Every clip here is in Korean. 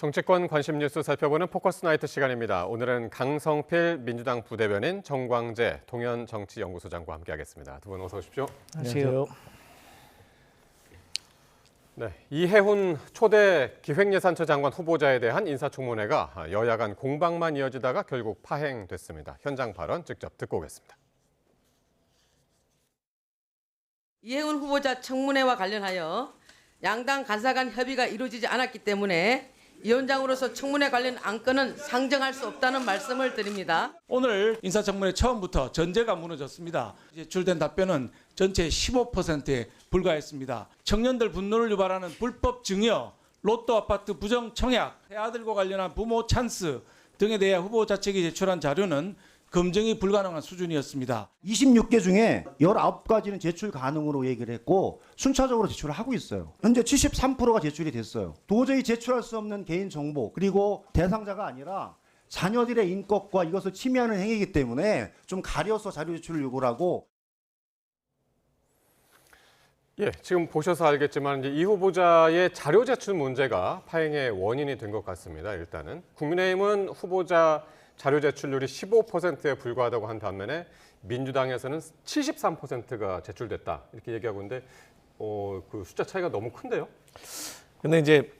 정치권 관심 뉴스 살펴보는 포커스 나이트 시간입니다. 오늘은 강성필 민주당 부대변인, 정광재 동현정치연구소장과 함께하겠습니다. 두 분 어서 오십시오. 안녕하세요. 네, 이해훈 초대 기획예산처 장관 후보자에 대한 인사청문회가 여야 간 공방만 이어지다가 결국 파행됐습니다. 현장 발언 직접 듣고 오겠습니다. 이해훈 후보자 청문회와 관련하여 양당 간사 간 협의가 이루어지지 않았기 때문에 위원장으로서 청문회 관련 안건은 상정할 수 없다는 말씀을 드립니다. 오늘 인사청문회 처음부터 전제가 무너졌습니다. 제출된 답변은 전체 15%에 불과했습니다. 청년들 분노를 유발하는 불법 증여, 로또 아파트 부정 청약, 새아들과 관련한 부모 찬스 등에 대해 후보 자책이 제출한 자료는 검증이 불가능한 수준이었습니다. 26개 중에 19가지는 제출 가능으로 얘기를 했고 순차적으로 제출을 하고 있어요. 현재 73%가 제출이 됐어요. 도저히 제출할 수 없는 개인정보 그리고 대상자가 아니라 자녀들의 인권과 이것을 침해하는 행위이기 때문에 좀 가려서 자료 제출을 요구를 하고 지금 보셔서 알겠지만 이 후보자의 자료 제출 문제가 파행의 원인이 된 것 같습니다. 일단은 국민의힘은 후보자 자료 제출률이 15%에 불과하다고 한 반면에 민주당에서는 73%가 제출됐다 이렇게 얘기하고 있는데 그 숫자 차이가 너무 큰데요? 근데 이제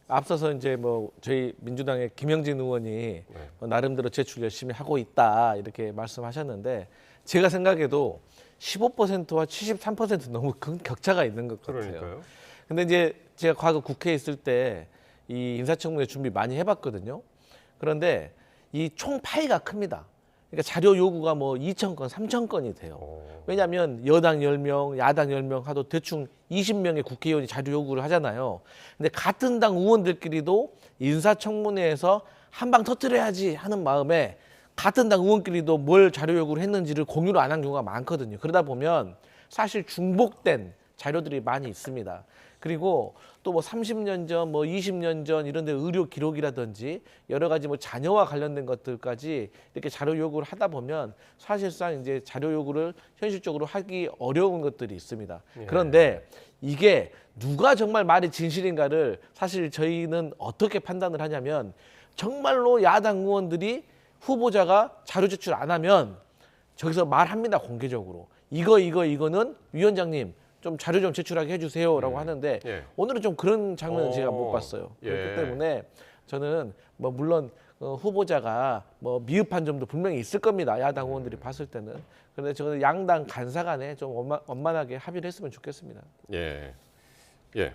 앞서서 이제 뭐 저희 민주당의 김영진 의원이 나름대로 제출 열심히 하고 있다 이렇게 말씀하셨는데 제가 생각해도 15%와 73% 너무 큰 격차가 있는 것 같아요. 그러니까요. 근데 이제 제가 과거 국회에 있을 때 이 인사청문회 준비 많이 해봤거든요. 그런데 이 총 파이가 큽니다. 그러니까 자료 요구가 뭐 2,000건, 3,000건이 돼요. 왜냐하면 여당 10명, 야당 10명 하도 대충 20명의 국회의원이 자료 요구를 하잖아요. 근데 같은 당 의원들끼리도 인사청문회에서 한 방 터뜨려야지 하는 마음에 같은 당 의원끼리도 뭘 자료 요구를 했는지를 공유를 안 한 경우가 많거든요. 그러다 보면 사실 중복된 자료들이 많이 있습니다. 그리고 또 뭐 30년 전, 뭐 20년 전 이런 데 의료 기록이라든지 여러 가지 뭐 자녀와 관련된 것들까지 이렇게 자료 요구를 하다 보면 사실상 이제 자료 요구를 현실적으로 하기 어려운 것들이 있습니다. 그런데 이게 누가 정말 말이 진실인가를 사실 저희는 어떻게 판단을 하냐면 정말로 야당 의원들이 후보자가 자료 제출 안 하면 저기서 말합니다, 공개적으로. 이거는 위원장님 좀 자료 좀 제출하게 해주세요라고 하는데 오늘은 좀 그런 장면은 제가 못 봤어요. 그렇기 때문에 저는 뭐 물론 후보자가 뭐 미흡한 점도 분명히 있을 겁니다. 야당 의원들이 봤을 때는. 그런데 저는 양당 간사 간에 좀 원만하게 합의를 했으면 좋겠습니다.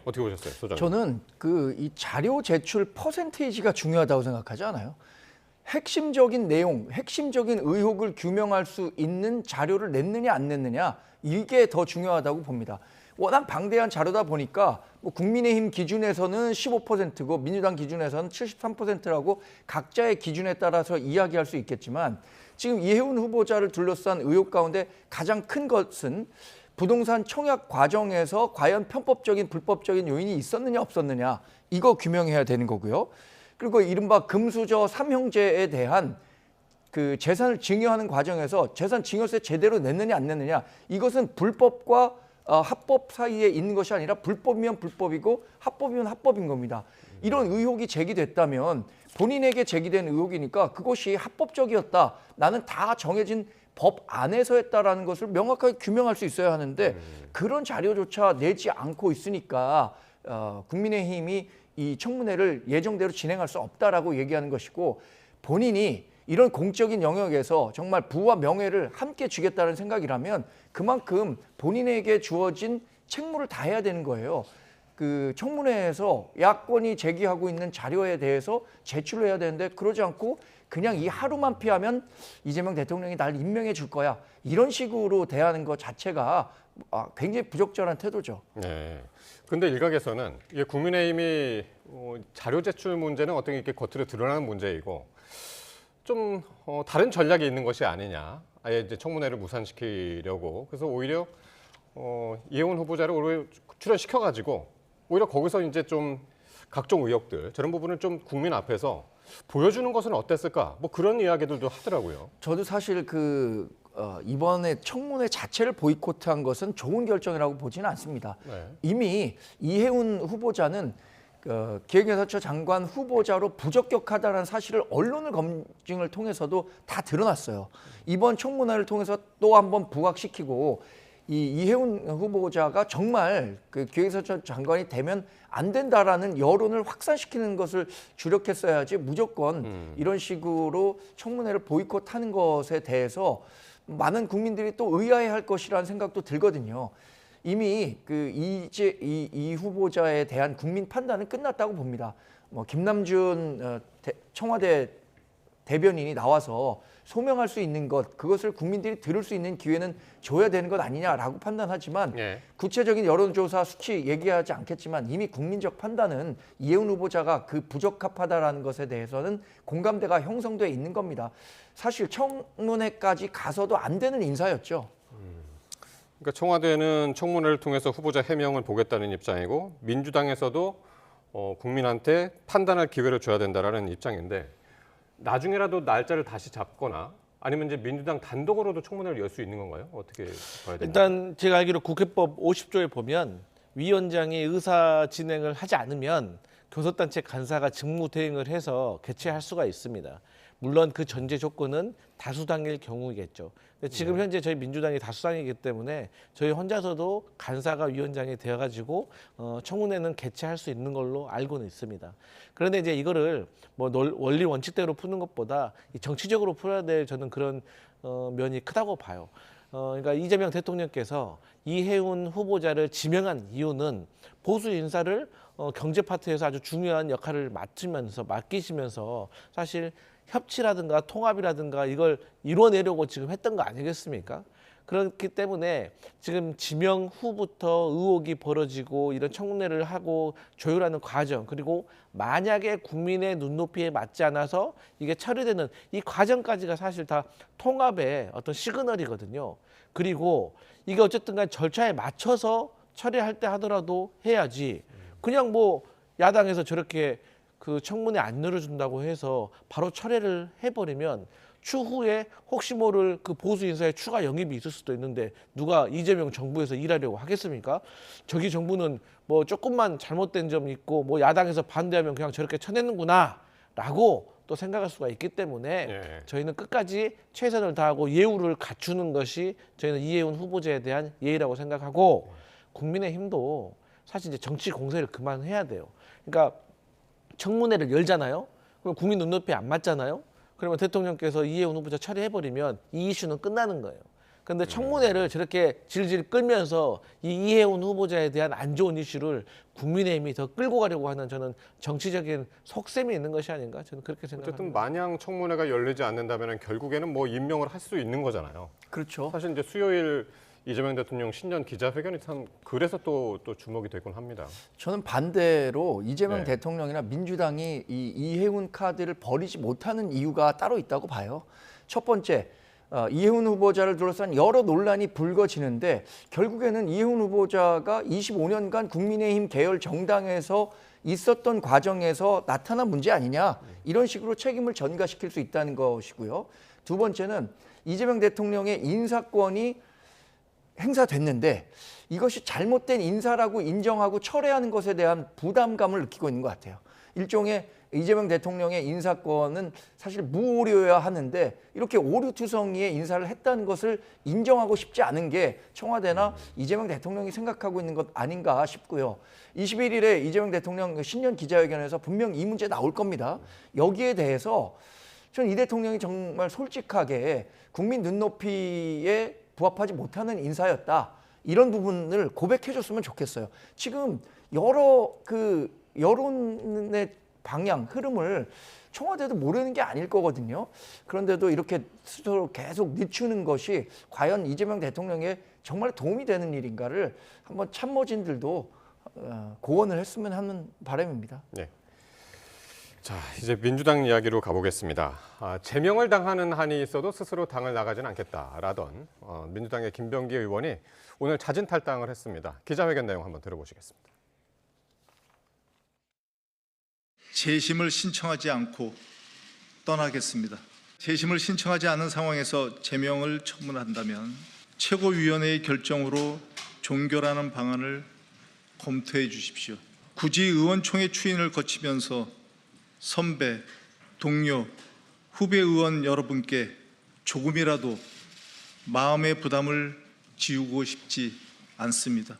어떻게 보셨어요, 소장님? 저는 이 자료 제출 퍼센테이지가 중요하다고 생각하지 않아요. 핵심적인 내용, 핵심적인 의혹을 규명할 수 있는 자료를 냈느냐 안 냈느냐 이게 더 중요하다고 봅니다. 워낙 방대한 자료다 보니까 뭐 국민의힘 기준에서는 15%고 민주당 기준에서는 73%라고 각자의 기준에 따라서 이야기할 수 있겠지만 지금 이해훈 후보자를 둘러싼 의혹 가운데 가장 큰 것은 부동산 청약 과정에서 과연 편법적인 불법적인 요인이 있었느냐 없었느냐 이거 규명해야 되는 거고요. 그리고 이른바 금수저 3형제에 대한 그 재산을 증여하는 과정에서 재산 증여세 제대로 냈느냐 안 냈느냐 이것은 불법과 합법 사이에 있는 것이 아니라 불법이면 불법이고 합법이면 합법인 겁니다. 이런 의혹이 제기됐다면 본인에게 제기된 의혹이니까 그것이 합법적이었다. 나는 다 정해진 법 안에서 했다라는 것을 명확하게 규명할 수 있어야 하는데 그런 자료조차 내지 않고 있으니까 국민의힘이 이 청문회를 예정대로 진행할 수 없다라고 얘기하는 것이고 본인이 이런 공적인 영역에서 정말 부와 명예를 함께 주겠다는 생각이라면 그만큼 본인에게 주어진 책무를 다해야 되는 거예요. 그 청문회에서 야권이 제기하고 있는 자료에 대해서 제출을 해야 되는데 그러지 않고 그냥 이 하루만 피하면 이재명 대통령이 날 임명해 줄 거야. 이런 식으로 대하는 것 자체가 굉장히 부적절한 태도죠. 근데 일각에서는 이게 국민의힘이 자료 제출 문제는 어떻게 이렇게 겉으로 드러나는 문제이고 좀 다른 전략이 있는 것이 아니냐. 아예 이제 청문회를 무산시키려고. 그래서 오히려 이해훈 후보자를 오히려 출연시켜가지고 오히려 거기서 이제 좀 각종 의혹들 저런 부분을 좀 국민 앞에서 보여주는 것은 어땠을까? 뭐 그런 이야기들도 하더라고요. 저도 사실 이번에 청문회 자체를 보이콧한 것은 좋은 결정이라고 보지는 않습니다. 이미 이해훈 후보자는 기획인사처 장관 후보자로 부적격하다는 사실을 언론을 검증을 통해서도 다 드러났어요. 이번 청문회를 통해서 또 한번 부각시키고 이 이해운 후보자가 정말 그 기획인사처 장관이 되면 안 된다라는 여론을 확산시키는 것을 주력했어야지 무조건 이런 식으로 청문회를 보이콧하는 것에 대해서 많은 국민들이 또 의아해할 것이라는 생각도 들거든요. 이미 그 이 후보자에 대한 국민 판단은 끝났다고 봅니다. 뭐 김남준 청와대 대변인이 나와서 소명할 수 있는 것, 그것을 국민들이 들을 수 있는 기회는 줘야 되는 것 아니냐라고 판단하지만 예. 구체적인 여론조사 수치 얘기하지 않겠지만 이미 국민적 판단은 이해운 후보자가 그 부적합하다라는 것에 대해서는 공감대가 형성돼 있는 겁니다. 사실 청문회까지 가서도 안 되는 인사였죠. 그러니까 청와대는 청문회를 통해서 후보자 해명을 보겠다는 입장이고 민주당에서도 국민한테 판단할 기회를 줘야 된다라는 입장인데 나중에라도 날짜를 다시 잡거나 아니면 이제 민주당 단독으로도 청문회를 열 수 있는 건가요? 어떻게 봐야 되나요? 일단 제가 알기로 국회법 50조에 보면 위원장이 의사 진행을 하지 않으면 교섭단체 간사가 직무 대행을 해서 개최할 수가 있습니다. 물론 그 전제 조건은 다수당일 경우겠죠. 근데 지금 현재 저희 민주당이 다수당이기 때문에 저희 혼자서도 간사가 위원장이 되어가지고 청문회는 개최할 수 있는 걸로 알고는 있습니다. 그런데 이제 이거를 뭐 원리 원칙대로 푸는 것보다 정치적으로 풀어야 될 저는 그런 면이 크다고 봐요. 그러니까 이재명 대통령께서 이해운 후보자를 지명한 이유는 보수 인사를 경제 파트에서 아주 중요한 역할을 맡기시면서 사실 협치라든가 통합이라든가 이걸 이뤄내려고 지금 했던 거 아니겠습니까? 그렇기 때문에 지금 지명 후부터 의혹이 벌어지고 이런 청문회를 하고 조율하는 과정, 그리고 만약에 국민의 눈높이에 맞지 않아서 이게 처리되는 이 과정까지가 사실 다 통합의 어떤 시그널이거든요. 그리고 이게 어쨌든 간 절차에 맞춰서 처리할 때 하더라도 해야지 그냥 뭐 야당에서 저렇게 그 청문회 안 열어준다고 해서 바로 철회를 해버리면 추후에 혹시 모를 그 보수 인사의 추가 영입이 있을 수도 있는데 누가 이재명 정부에서 일하려고 하겠습니까? 저기 정부는 뭐 조금만 잘못된 점이 있고 뭐 야당에서 반대하면 그냥 저렇게 쳐내는구나라고 또 생각할 수가 있기 때문에 예. 저희는 끝까지 최선을 다하고 예우를 갖추는 것이 저희는 이해운 후보자에 대한 예의라고 생각하고 국민의힘도 사실 이제 정치 공세를 그만해야 돼요. 그러니까 청문회를 열잖아요. 그럼 국민 눈높이에 안 맞잖아요. 그러면 대통령께서 이해운 후보자 처리해버리면 이 이슈는 끝나는 거예요. 그런데 청문회를 저렇게 질질 끌면서 이 이해운 후보자에 대한 안 좋은 이슈를 국민의힘이 더 끌고 가려고 하는 저는 정치적인 속셈이 있는 것이 아닌가 저는 그렇게 어쨌든 생각합니다. 마냥 청문회가 열리지 않는다면 결국에는 뭐 임명을 할 수 있는 거잖아요. 그렇죠. 사실 이제 수요일 이재명 대통령 신년 기자회견이 참 그래서 또 주목이 되곤 합니다. 저는 반대로 이재명 네. 대통령이나 민주당이 이 이해운 카드를 버리지 못하는 이유가 따로 있다고 봐요. 첫 번째, 이해운 후보자를 둘러싼 여러 논란이 불거지는데 결국에는 이해운 후보자가 25년간 국민의힘 계열 정당에서 있었던 과정에서 나타난 문제 아니냐 이런 식으로 책임을 전가시킬 수 있다는 것이고요. 두 번째는 이재명 대통령의 인사권이 행사됐는데 이것이 잘못된 인사라고 인정하고 철회하는 것에 대한 부담감을 느끼고 있는 것 같아요. 일종의 이재명 대통령의 인사권은 사실 무오류여야 하는데 이렇게 오류투성이의 인사를 했다는 것을 인정하고 싶지 않은 게 청와대나 이재명 대통령이 생각하고 있는 것 아닌가 싶고요. 21일에 이재명 대통령 신년 기자회견에서 분명 이 문제 나올 겁니다. 여기에 대해서 저는 이 대통령이 정말 솔직하게 국민 눈높이에 부합하지 못하는 인사였다. 이런 부분을 고백해줬으면 좋겠어요. 지금 여러 그 여론의 방향, 흐름을 청와대도 모르는 게 아닐 거거든요. 그런데도 이렇게 스스로 계속 늦추는 것이 과연 이재명 대통령에 정말 도움이 되는 일인가를 한번 참모진들도 고언을 했으면 하는 바람입니다. 네. 자, 이제 민주당 이야기로 가보겠습니다. 제명을 당하는 한이 있어도 스스로 당을 나가지는 않겠다라던 민주당의 김병기 의원이 오늘 자진 탈당을 했습니다. 기자회견 내용 한번 들어보시겠습니다. 재심을 신청하지 않고 떠나겠습니다. 재심을 신청하지 않은 상황에서 제명을 청문한다면 최고위원회의 결정으로 종결하는 방안을 검토해 주십시오. 부지 의원총회 추인을 거치면서 선배, 동료, 후배 의원 여러분께 조금이라도 마음의 부담을 지우고 싶지 않습니다.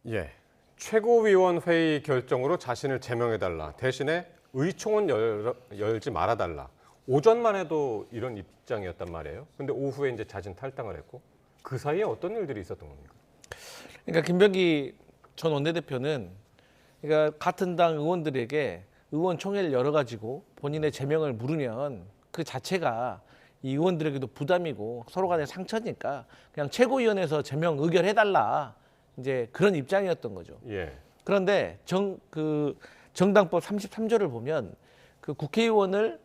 예, 최고위원회의 결정으로 자신을 제명해달라. 대신에 의총은 열지 말아달라. 오전만 해도 이런 입장이었단 말이에요. 근데 오후에 이제 자진 탈당을 했고 그 사이에 어떤 일들이 있었던 겁니까? 그러니까 김병기 전 원내대표는 그러니까 같은 당 의원들에게 의원총회를 열어가지고 본인의 제명을 물으면 그 자체가 이 의원들에게도 부담이고 서로 간의 상처니까 그냥 최고위원회에서 제명 의결해달라 이제 그런 입장이었던 거죠. 예. 그런데 정당법 33조를 보면 그 국회의원을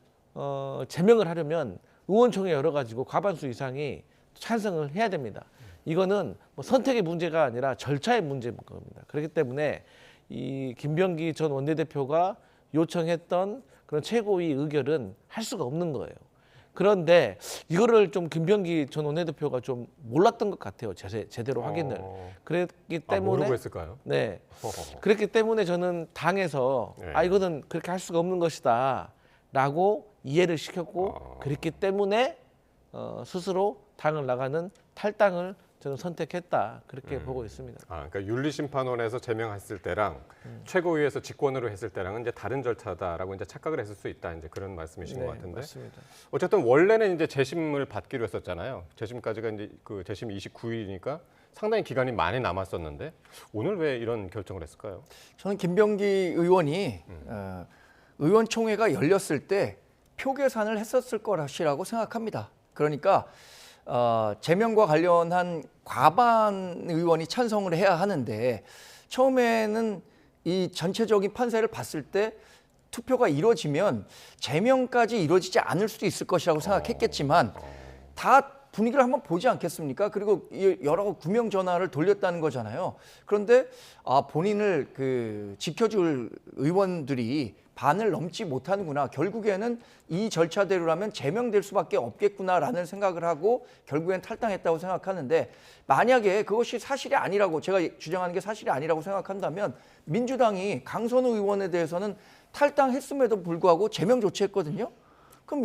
제명을 하려면 의원총회 열어가지고 과반수 이상이 찬성을 해야 됩니다. 이거는 뭐 선택의 문제가 아니라 절차의 문제인 겁니다. 그렇기 때문에 이 김병기 전 원내대표가 요청했던 그런 최고위 의결은 할 수가 없는 거예요. 그런데 이거를 좀 김병기 전 원내대표가 좀 몰랐던 것 같아요. 제대로 확인을. 그랬기 때문에 모르고 했을까요? 네. 그렇기 때문에 저는 당에서 네. 이거는 그렇게 할 수가 없는 것이다라고 이해를 시켰고 그랬기 때문에 스스로 당을 나가는 탈당을 저는 선택했다 그렇게 보고 있습니다. 그러니까 윤리심판원에서 제명했을 때랑 최고위에서 직권으로 했을 때랑은 이제 다른 절차다라고 이제 착각을 했을 수 있다. 이제 그런 말씀이신 것 같은데. 맞습니다. 어쨌든 원래는 이제 재심을 받기로 했었잖아요. 재심까지가 이제 그 재심 29일이니까 상당히 기간이 많이 남았었는데 오늘 왜 이런 결정을 했을까요? 저는 김병기 의원이 의원총회가 열렸을 때 표 계산을 했었을 것이라고 생각합니다. 그러니까 제명과 관련한 과반 의원이 찬성을 해야 하는데 처음에는 이 전체적인 판세를 봤을 때 투표가 이루어지면 제명까지 이루어지지 않을 수도 있을 것이라고 생각했겠지만 다 분위기를 한번 보지 않겠습니까? 그리고 여러 구명 전화를 돌렸다는 거잖아요. 그런데 본인을 지켜줄 의원들이 반을 넘지 못하는구나. 결국에는 이 절차대로라면 제명될 수밖에 없겠구나라는 생각을 하고 결국엔 탈당했다고 생각하는데 만약에 그것이 사실이 아니라고 제가 주장하는 게 사실이 아니라고 생각한다면 민주당이 강선우 의원에 대해서는 탈당했음에도 불구하고 제명 조치했거든요. 그럼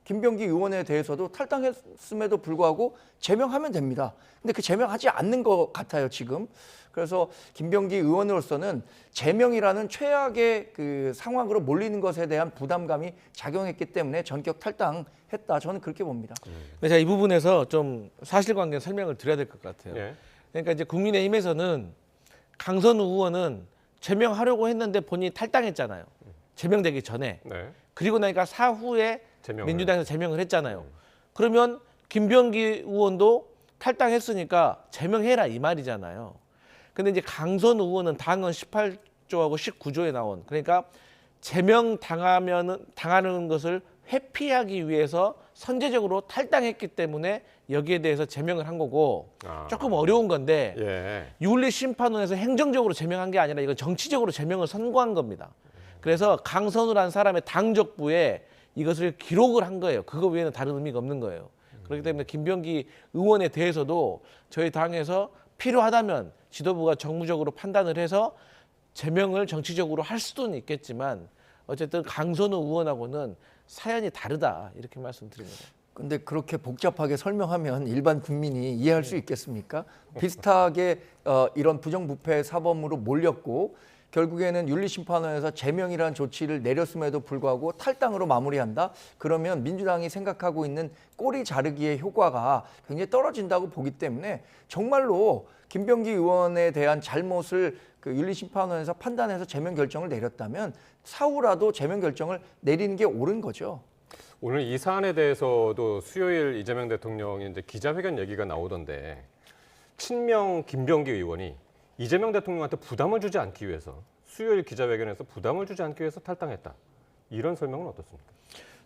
김병기 의원에 대해서도 탈당했음에도 불구하고 제명하면 됩니다. 근데 그 제명하지 않는 것 같아요, 지금. 그래서 김병기 의원으로서는 제명이라는 최악의 그 상황으로 몰리는 것에 대한 부담감이 작용했기 때문에 전격 탈당했다. 저는 그렇게 봅니다. 네, 제가 이 부분에서 좀 사실관계 설명을 드려야 될 것 같아요. 예. 그러니까 이제 국민의힘에서는 강선우 의원은 제명하려고 했는데 본인이 탈당했잖아요. 제명되기 전에. 네. 그리고 나니까 사후에 제명을. 민주당에서 제명을 했잖아요. 그러면 김병기 의원도 탈당했으니까 제명해라 이 말이잖아요. 근데 이제 강선우 의원은 당헌 18조하고 19조에 나온 그러니까 당하는 것을 회피하기 위해서 선제적으로 탈당했기 때문에 여기에 대해서 제명을 한 거고 조금 어려운 건데 예. 윤리심판원에서 행정적으로 제명한 게 아니라 이건 정치적으로 제명을 선고한 겁니다. 그래서 강선우라는 사람의 당적부에 이것을 기록을 한 거예요. 그거 외에는 다른 의미가 없는 거예요. 그렇기 때문에 김병기 의원에 대해서도 저희 당에서 필요하다면 지도부가 정무적으로 판단을 해서 제명을 정치적으로 할 수는 있겠지만 어쨌든 강선우 의원하고는 사연이 다르다 이렇게 말씀드립니다. 근데 그렇게 복잡하게 설명하면 일반 국민이 이해할 수 있겠습니까? 비슷하게 이런 부정부패 사범으로 몰렸고 결국에는 윤리심판원에서 제명이라는 조치를 내렸음에도 불구하고 탈당으로 마무리한다? 그러면 민주당이 생각하고 있는 꼬리 자르기의 효과가 굉장히 떨어진다고 보기 때문에 정말로 김병기 의원에 대한 잘못을 윤리심판원에서 판단해서 제명 결정을 내렸다면 사후라도 제명 결정을 내리는 게 옳은 거죠. 오늘 이 사안에 대해서도 수요일 이재명 대통령이 이제 기자회견 얘기가 나오던데 친명 김병기 의원이 이재명 대통령한테 부담을 주지 않기 위해서 수요일 기자회견에서 부담을 주지 않기 위해서 탈당했다. 이런 설명은 어떻습니까?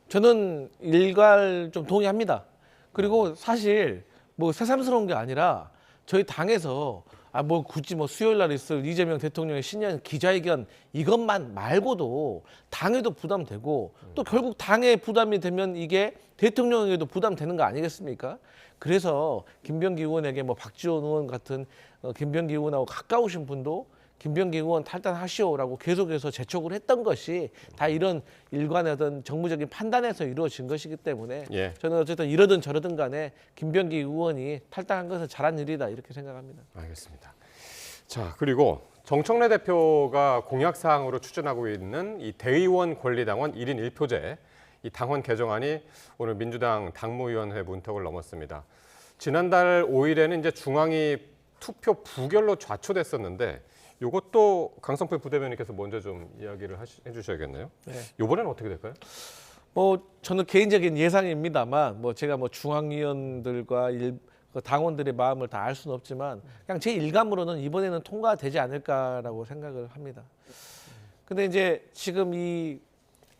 저는 일괄 좀 동의합니다. 그리고 사실 뭐 새삼스러운 게 아니라 저희 당에서 뭐 굳이 뭐 수요일 날 있을 이재명 대통령의 신년 기자회견 이것만 말고도 당에도 부담되고 또 결국 당에 부담이 되면 이게 대통령에게도 부담되는 거 아니겠습니까? 그래서 김병기 의원에게 뭐 박지원 의원 같은 김병기 의원하고 가까우신 분도 김병기 의원 탈당하시오라고 계속해서 재촉을 했던 것이 다 이런 일관의 어떤 정무적인 판단에서 이루어진 것이기 때문에 예. 저는 어쨌든 이러든 저러든 간에 김병기 의원이 탈당한 것은 잘한 일이다 이렇게 생각합니다. 알겠습니다. 자, 그리고 정청래 대표가 공약사항으로 추진하고 있는 이 대의원 권리당원 1인 1표제 이 당원 개정안이 오늘 민주당 당무위원회 문턱을 넘었습니다. 지난달 5일에는 이제 중앙이 투표 부결로 좌초됐었는데 이것도 강성필 부대변인께서 먼저 좀 이야기를 해주셔야겠네요. 네. 이번에는 어떻게 될까요? 뭐 저는 개인적인 예상입니다만 뭐 제가 뭐 중앙위원들과 당원들의 마음을 다 알 수는 없지만 그냥 제 일감으로는 이번에는 통과되지 않을까라고 생각을 합니다. 근데 이제 지금 이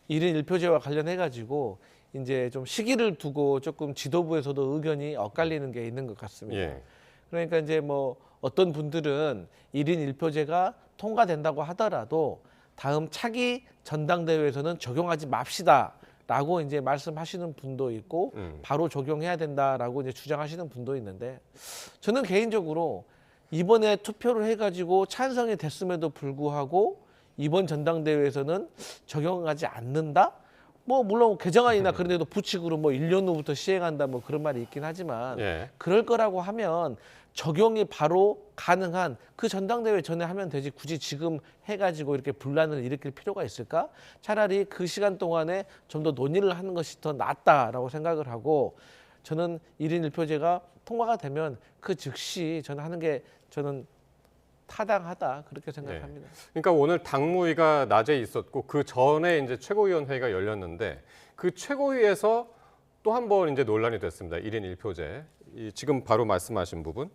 1인 1표제와 관련해 가지고 이제 좀 시기를 두고 조금 지도부에서도 의견이 엇갈리는 게 있는 것 같습니다. 예. 그러니까 이제 뭐 어떤 분들은 1인 1표제가 통과된다고 하더라도 다음 차기 전당대회에서는 적용하지 맙시다라고 이제 말씀하시는 분도 있고 바로 적용해야 된다라고 이제 주장하시는 분도 있는데 저는 개인적으로 이번에 투표를 해가지고 찬성이 됐음에도 불구하고 이번 전당대회에서는 적용하지 않는다? 뭐 물론 개정안이나 그런 데도 부칙으로 뭐 1년 후부터 시행한다 뭐 그런 말이 있긴 하지만 예. 그럴 거라고 하면 적용이 바로 가능한 그 전당대회 전에 하면 되지 굳이 지금 해가지고 이렇게 분란을 일으킬 필요가 있을까? 차라리 그 시간 동안에 좀 더 논의를 하는 것이 더 낫다라고 생각을 하고 저는 1인 1표제가 통과가 되면 그 즉시 저는 하는 게 저는 타당하다 그렇게 생각합니다. 그러니까 오늘 당무위가 낮에 있었고 그 전에 이제 최고위원회가 열렸는데 그 최고위에서 또 한 번 이제 논란이 됐습니다. 1인 1표제. 지금 바로 말씀하신 부분.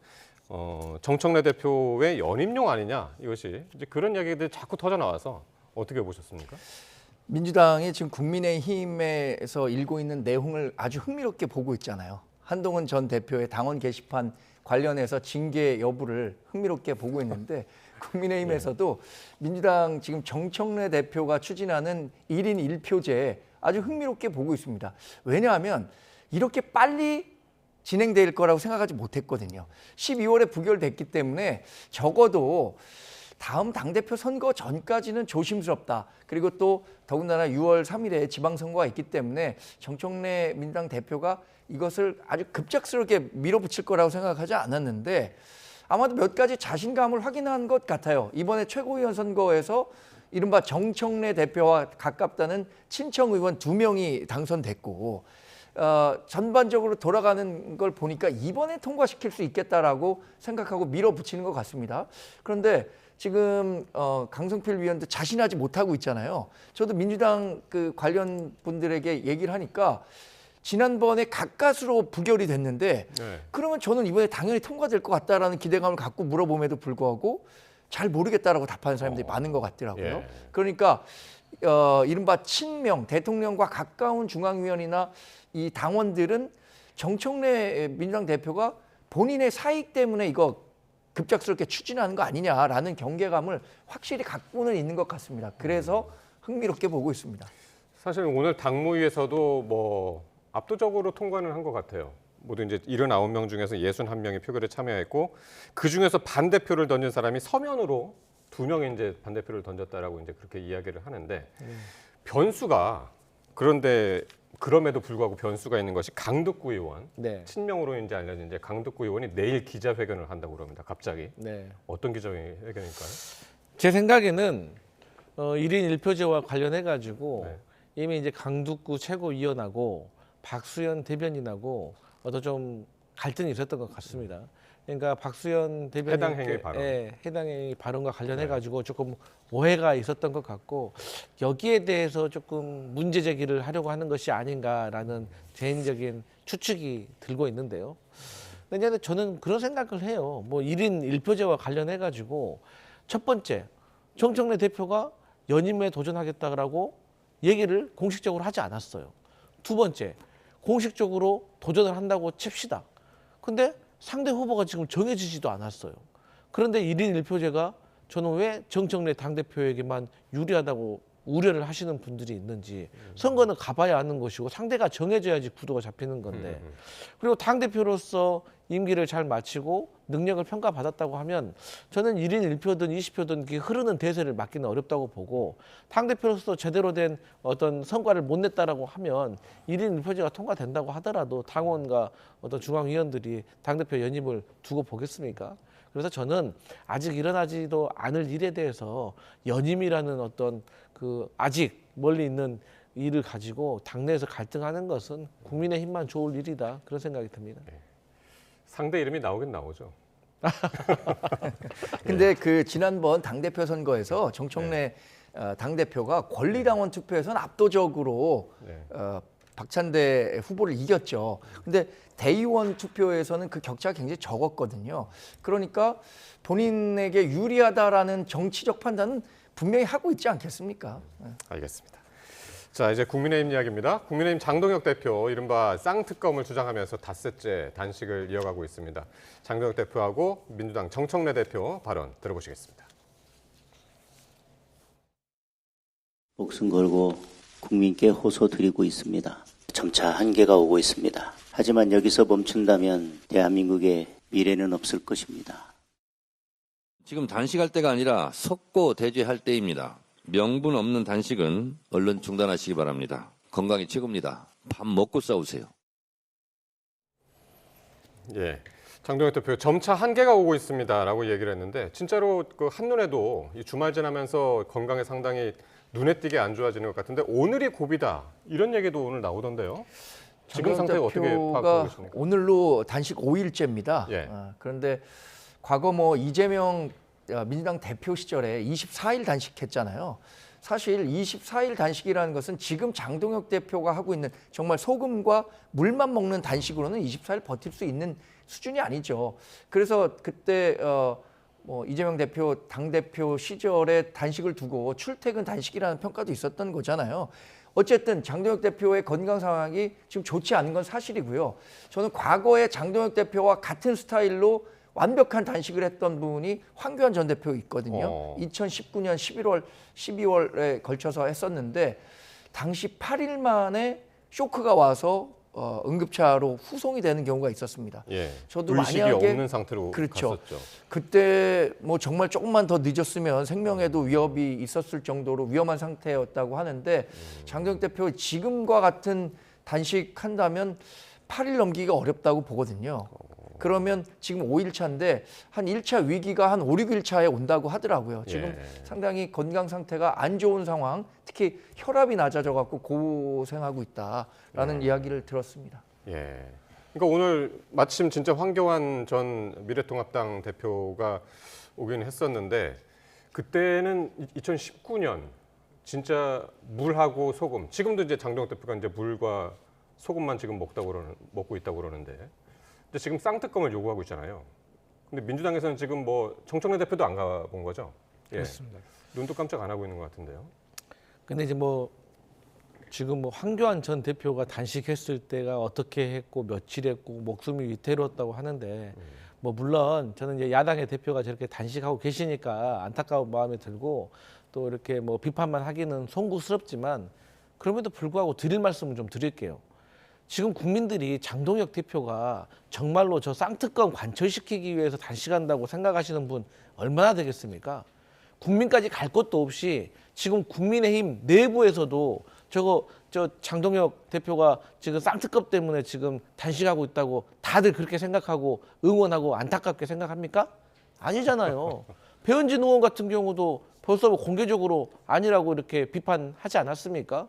정청래 대표의 연임용 아니냐 이것이 이제 그런 이야기들이 자꾸 터져 나와서 어떻게 보셨습니까? 민주당이 지금 국민의힘에서 일고 있는 내용을 아주 흥미롭게 보고 있잖아요. 한동훈 전 대표의 당원 게시판 관련해서 징계 여부를 흥미롭게 보고 있는데 국민의힘에서도 민주당 지금 정청래 대표가 추진하는 1인 1표제 아주 흥미롭게 보고 있습니다. 왜냐하면 이렇게 빨리 진행될 거라고 생각하지 못했거든요. 12월에 부결됐기 때문에 적어도 다음 당대표 선거 전까지는 조심스럽다. 그리고 또 더군다나 6월 3일에 지방선거가 있기 때문에 정청래 민주당 대표가 이것을 아주 급작스럽게 밀어붙일 거라고 생각하지 않았는데 아마도 몇 가지 자신감을 확인한 것 같아요. 이번에 최고위원 선거에서 이른바 정청래 대표와 가깝다는 친청 의원 2명이 당선됐고 전반적으로 돌아가는 걸 보니까 이번에 통과시킬 수 있겠다라고 생각하고 밀어붙이는 것 같습니다. 그런데 지금 강성필 위원도 자신하지 못하고 있잖아요. 저도 민주당 그 관련 분들에게 얘기를 하니까 지난번에 가까스로 부결이 됐는데 네. 그러면 저는 이번에 당연히 통과될 것 같다라는 기대감을 갖고 물어봄에도 불구하고 잘 모르겠다라고 답하는 사람들이 많은 것 같더라고요. 예. 그러니까 이른바 친명, 대통령과 가까운 중앙위원이나 이 당원들은 정청래 민주당 대표가 본인의 사익 때문에 이거 급작스럽게 추진하는 거 아니냐라는 경계감을 확실히 갖고는 있는 것 같습니다. 그래서 흥미롭게 보고 있습니다. 사실 오늘 당무위에서도 뭐 압도적으로 통과는 한 것 같아요. 모두 이제 79명 중에서 61명이 표결에 참여했고 그 중에서 반대표를 던진 사람이 서면으로 2명이 이제 반대표를 던졌다라고 이제 그렇게 이야기를 하는데 변수가 그런데 그럼에도 불구하고 변수가 있는 것이 강덕구 의원 네. 친명으로 이제 알려진 이제 강덕구 의원이 내일 기자회견을 한다고 그럽니다. 갑자기 네. 어떤 기자회견일까요? 제 생각에는 1인 1표제와 관련해 가지고 네. 이미 이제 강두구 최고위원하고 박수현 대변인하고 어떤 좀 갈등이 있었던 것 같습니다. 그러니까 박수현 대변인 해당 행위 발언. 해당 행위 발언과 관련해 가지고 조금 오해가 있었던 것 같고 여기에 대해서 조금 문제 제기를 하려고 하는 것이 아닌가라는 개인적인 추측이 들고 있는데요. 근데 저는 그런 생각을 해요. 뭐 1인 1표제와 관련해 가지고 첫 번째 정청래 대표가 연임에 도전하겠다라고 얘기를 공식적으로 하지 않았어요. 두 번째, 공식적으로 도전을 한다고 칩시다. 근데 상대 후보가 지금 정해지지도 않았어요. 그런데 1인 1표제가 저는 왜 정청래 당대표에게만 유리하다고 우려를 하시는 분들이 있는지, 선거는 가봐야 아는 것이고 상대가 정해져야지 구도가 잡히는 건데, 그리고 당대표로서 임기를 잘 마치고 능력을 평가받았다고 하면 저는 1인 1표든 20표든 흐르는 대세를 막기는 어렵다고 보고, 당대표로서 제대로 된 어떤 성과를 못 냈다라고 하면 1인 1표제가 통과된다고 하더라도 당원과 어떤 중앙위원들이 당대표 연임을 두고 보겠습니까? 그래서 저는 아직 일어나지도 않을 일에 대해서 연임이라는 어떤 아직 멀리 있는 일을 가지고 당내에서 갈등하는 것은 국민의힘만 좋을 일이다, 그런 생각이 듭니다. 상대 이름이 나오긴 나오죠. 근데 그 지난번 당대표 선거에서 정청래 당대표가 권리당원 투표에서는 압도적으로 박찬대 후보를 이겼죠. 근데 대의원 투표에서는 그 격차가 굉장히 적었거든요. 그러니까 본인에게 유리하다라는 정치적 판단은 분명히 하고 있지 않겠습니까? 알겠습니다. 자, 이제 국민의힘 이야기입니다. 국민의힘 장동혁 대표 이른바 쌍특검을 주장하면서 닷새째 단식을 이어가고 있습니다. 장동혁 대표하고 민주당 정청래 대표 발언 들어보시겠습니다. 목숨 걸고 국민께 호소드리고 있습니다. 점차 한계가 오고 있습니다. 하지만 여기서 멈춘다면 대한민국의 미래는 없을 것입니다. 지금 단식할 때가 아니라 석고 대죄할 때입니다. 명분 없는 단식은 얼른 중단하시기 바랍니다. 건강이 최고입니다. 밥 먹고 싸우세요. 예, 장동혁 대표 점차 한계가 오고 있습니다라고 얘기를 했는데, 진짜로 한눈에도 이 주말 지나면서 건강에 상당히 눈에 띄게 안 좋아지는 것 같은데, 오늘이 고비다 이런 얘기도 오늘 나오던데요. 지금 상태가 어떻게 파악하고 계십니까? 오늘로 단식 5일째입니다. 예. 그런데 과거 뭐 이재명 민주당 대표 시절에 24일 단식했잖아요. 사실 24일 단식이라는 것은 지금 장동혁 대표가 하고 있는 정말 소금과 물만 먹는 단식으로는 24일 버틸 수 있는 수준이 아니죠. 그래서 그때 뭐 이재명 대표 당대표 시절에 단식을 두고 출퇴근 단식이라는 평가도 있었던 거잖아요. 어쨌든 장동혁 대표의 건강 상황이 지금 좋지 않은 건 사실이고요. 저는 과거에 장동혁 대표와 같은 스타일로 완벽한 단식을 했던 분이 황교안 전 대표 있거든요. 2019년 11월, 12월에 걸쳐서 했었는데 당시 8일 만에 쇼크가 와서 응급차로 후송이 되는 경우가 있었습니다. 예, 저도 불식이 만약에 없는 상태로 그렇죠. 갔었죠. 그때 뭐 정말 조금만 더 늦었으면 생명에도 위협이 있었을 정도로 위험한 상태였다고 하는데 장동혁 대표 지금과 같은 단식한다면 8일 넘기기가 어렵다고 보거든요. 그러면 지금 5일 차인데 한 1차 위기가 한 5, 6일 차에 온다고 하더라고요. 지금 상당히 건강 상태가 안 좋은 상황, 특히 혈압이 낮아져 갖고 고생하고 있다라는 이야기를 들었습니다. 예. 그러니까 오늘 마침 진짜 황교안 전 미래통합당 대표가 오긴 했었는데, 그때는 2019년 진짜 물하고 소금, 지금도 이제 장동혁 대표가 이제 물과 소금만 지금 먹고 있다고 그러는데, 근데 지금 쌍특검을 요구하고 있잖아요. 근데 민주당에서는 지금 뭐 정청래 대표도 안 가본 거죠? 예. 그렇습니다. 눈도 깜짝 안 하고 있는 것 같은데요. 근데 이제 뭐 지금 뭐 황교안 전 대표가 단식했을 때가 어떻게 했고 며칠 했고 목숨이 위태로웠다고 하는데, 뭐 물론 저는 이제 야당의 대표가 저렇게 단식하고 계시니까 안타까운 마음이 들고 또 이렇게 뭐 비판만 하기는 송구스럽지만, 그럼에도 불구하고 드릴 말씀을 좀 드릴게요. 지금 국민들이 장동혁 대표가 정말로 저 쌍특검 관철시키기 위해서 단식한다고 생각하시는 분 얼마나 되겠습니까? 국민까지 갈 것도 없이 지금 국민의힘 내부에서도 저 장동혁 대표가 지금 쌍특검 때문에 지금 단식하고 있다고 다들 그렇게 생각하고 응원하고 안타깝게 생각합니까? 아니잖아요. 배현진 의원 같은 경우도 벌써 공개적으로 아니라고 이렇게 비판하지 않았습니까?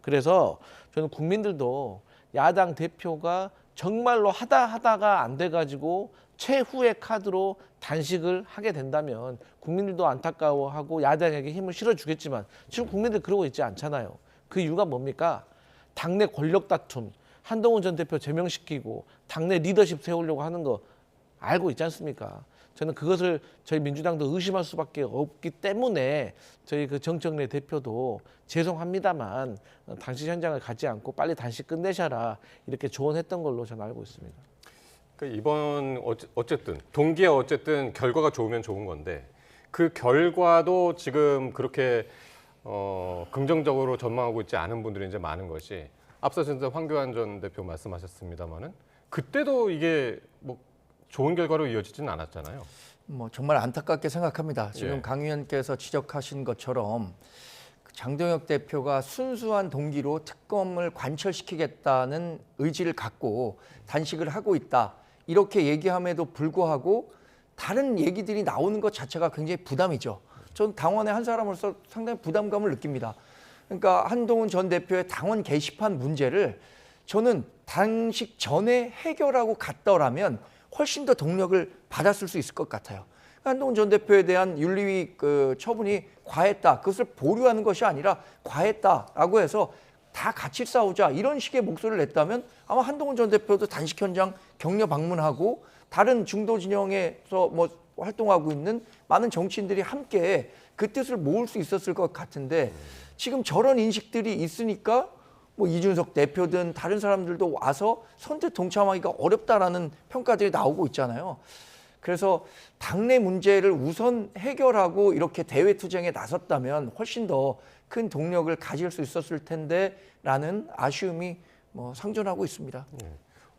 그래서 저는 국민들도 야당 대표가 정말로 하다가 안 돼가지고 최후의 카드로 단식을 하게 된다면 국민들도 안타까워하고 야당에게 힘을 실어주겠지만, 지금 국민들 그러고 있지 않잖아요. 그 이유가 뭡니까? 당내 권력 다툼, 한동훈 전 대표 제명시키고 당내 리더십 세우려고 하는 거 알고 있지 않습니까? 저는 그것을 저희 민주당도 의심할 수밖에 없기 때문에 저희 그 정청래 대표도 죄송합니다만 단식 현장을 가지 않고 빨리 단식 끝내셔라 이렇게 조언했던 걸로 저는 알고 있습니다. 그러니까 이번 어쨌든 동기야 어쨌든 결과가 좋으면 좋은 건데 그 결과도 지금 그렇게 긍정적으로 전망하고 있지 않은 분들이 이제 많은 것이 앞서서 이제 황교안 전 대표 말씀하셨습니다마는 그때도 이게 뭐 좋은 결과로 이어지지는 않았잖아요. 뭐 정말 안타깝게 생각합니다. 지금 예. 강 의원께서 지적하신 것처럼 장동혁 대표가 순수한 동기로 특검을 관철시키겠다는 의지를 갖고 단식을 하고 있다. 이렇게 얘기함에도 불구하고 다른 얘기들이 나오는 것 자체가 굉장히 부담이죠. 전 당원의 한 사람으로서 상당히 부담감을 느낍니다. 그러니까 한동훈 전 대표의 당원 게시판 문제를 저는 단식 전에 해결하고 갔더라면 훨씬 더 동력을 받았을 수 있을 것 같아요. 한동훈 전 대표에 대한 윤리위 처분이 과했다. 그것을 보류하는 것이 아니라 과했다라고 해서 다 같이 싸우자 이런 식의 목소리를 냈다면 아마 한동훈 전 대표도 단식 현장 격려 방문하고 다른 중도 진영에서 뭐 활동하고 있는 많은 정치인들이 함께 그 뜻을 모을 수 있었을 것 같은데 지금 저런 인식들이 있으니까 뭐 이준석 대표든 다른 사람들도 와서 선뜻 동참하기가 어렵다라는 평가들이 나오고 있잖아요. 그래서 당내 문제를 우선 해결하고 이렇게 대외 투쟁에 나섰다면 훨씬 더 큰 동력을 가질 수 있었을 텐데라는 아쉬움이 뭐 상존하고 있습니다.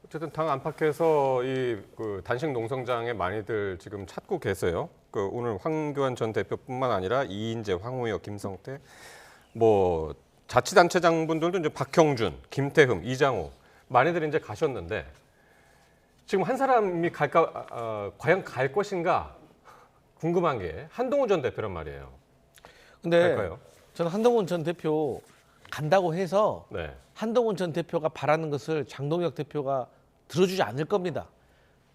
어쨌든 당 안팎에서 이 단식 농성장에 많이들 지금 찾고 계세요. 오늘 황교안 전 대표뿐만 아니라 이인재, 황우여, 김성태, 뭐 자치단체장분들도 이제 박형준, 김태흠, 이장우 많이들 이제 가셨는데 지금 한 사람이 갈까 과연 갈 것인가 궁금한 게 한동훈 전 대표란 말이에요. 근데 갈까요? 저는 한동훈 전 대표 간다고 해서 네. 한동훈 전 대표가 바라는 것을 장동혁 대표가 들어주지 않을 겁니다.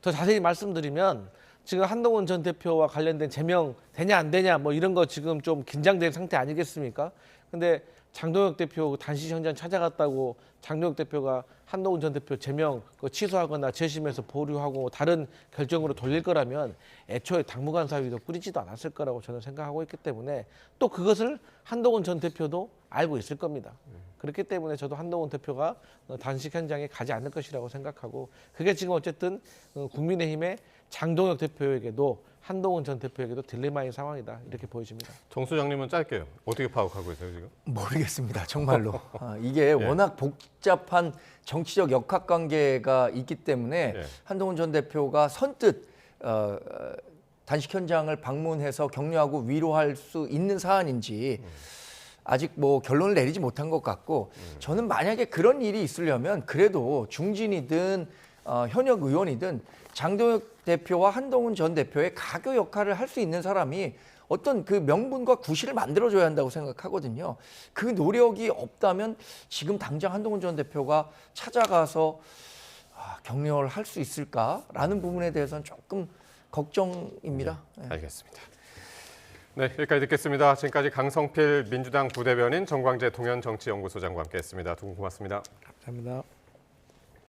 더 자세히 말씀드리면 지금 한동훈 전 대표와 관련된 제명 되냐 안 되냐 뭐 이런 거 지금 좀 긴장된 상태 아니겠습니까? 근데 장동혁 대표 단식 현장 찾아갔다고 장동혁 대표가 한동훈 전 대표 제명 취소하거나 재심해서 보류하고 다른 결정으로 돌릴 거라면 애초에 당무관 사위도 꾸리지도 않았을 거라고 저는 생각하고 있기 때문에 또 그것을 한동훈 전 대표도 알고 있을 겁니다. 그렇기 때문에 저도 한동훈 대표가 단식 현장에 가지 않을 것이라고 생각하고 그게 지금 어쨌든 국민의힘의 장동혁 대표에게도 한동훈 전 대표에게도 딜레마인 상황이다 이렇게 보여집니다. 정 소장님은 짧게요. 어떻게 파악하고 있어요 지금? 모르겠습니다. 정말로. 이게 워낙 복잡한 정치적 역학관계가 있기 때문에 한동훈 전 대표가 선뜻 단식 현장을 방문해서 격려하고 위로할 수 있는 사안인지 아직 뭐 결론을 내리지 못한 것 같고 저는 만약에 그런 일이 있으려면 그래도 중진이든 현역 의원이든 장동혁 대표와 한동훈 전 대표의 가교 역할을 할 수 있는 사람이 어떤 그 명분과 구실을 만들어줘야 한다고 생각하거든요. 그 노력이 없다면 지금 당장 한동훈 전 대표가 찾아가서 격려를 할 수 있을까라는 부분에 대해서는 조금 걱정입니다. 네, 알겠습니다. 네, 여기까지 듣겠습니다. 지금까지 강성필 민주당 부대변인 정광재 동현정치연구소장과 함께했습니다. 두 분 고맙습니다. 감사합니다.